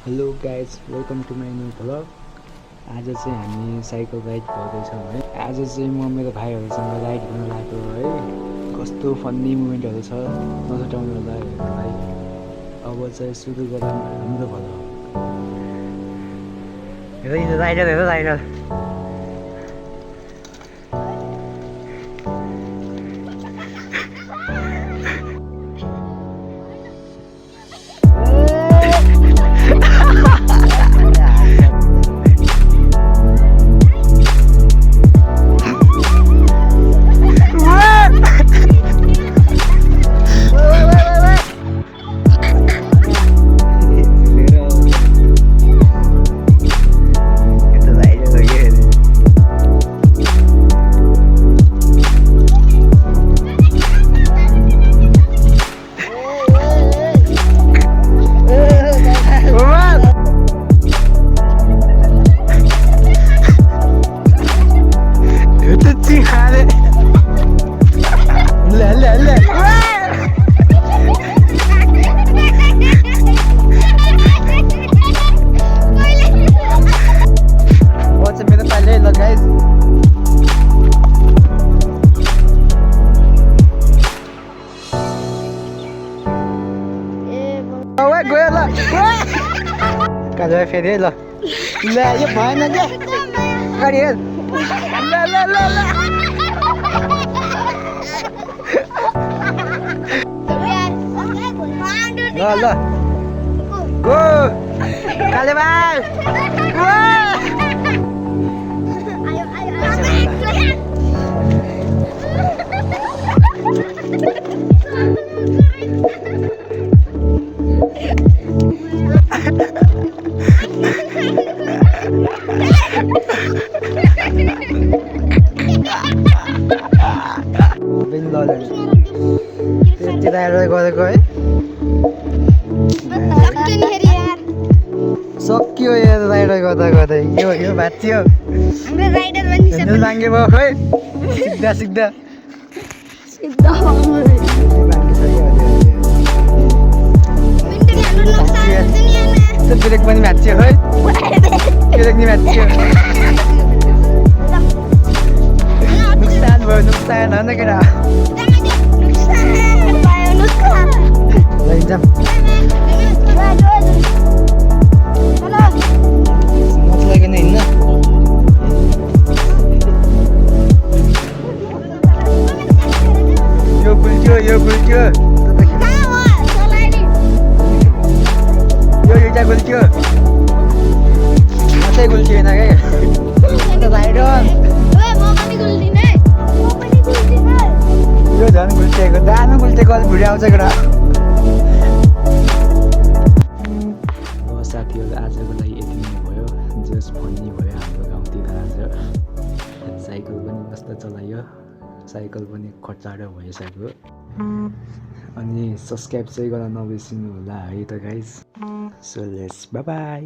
Hello guys, welcome to my new vlog. आज चाहिँ हामी साइकल राइड गर्दैछौँ है। आज चाहिँ म मेरो भाइहरूसँग राइड गर्न लाग्यो है। कस्तो फन्नी मोमेन्टहरू छ, नछुटाउनु होला हेर्नलाई। अब चाहिँ सुरु गरौँ हाम्रो भ्लग। राइडर गयो ल काजु फेरि है ल यो भएन क्या गाडी हेर ल ल ल ल ल गो काले भाइ त्यति राइडर गरेको है सक्यो यार राइडर गर्दा गर्दै यो भाँच्यो बाङ्गे भयो खै सिक्दा सिक्दा ब्रेक पनि भाँच्यो खै ब्रेक नि भाँच्यो नुकसान भयो नुकसान होइन केटा यो गुल्क्यो यो एउटा गुल्क्यो मात्रै गुल्किएन क्या राइडर यो झन् गुल्टिएको दानो गुल्टिएको अलिक भुँडी आउँछ केटा साथीहरू आजको लागि यति नै भयो। जस फन्नी भयो हाम्रो गाउँतिर आज। साइकल पनि कस्तो चलायो, साइकल पनि खचाडो भइसक्यो। अनि सब्सक्राइब चाहिँ गर्न नबिर्सिनु होला है त guys. So let's by by.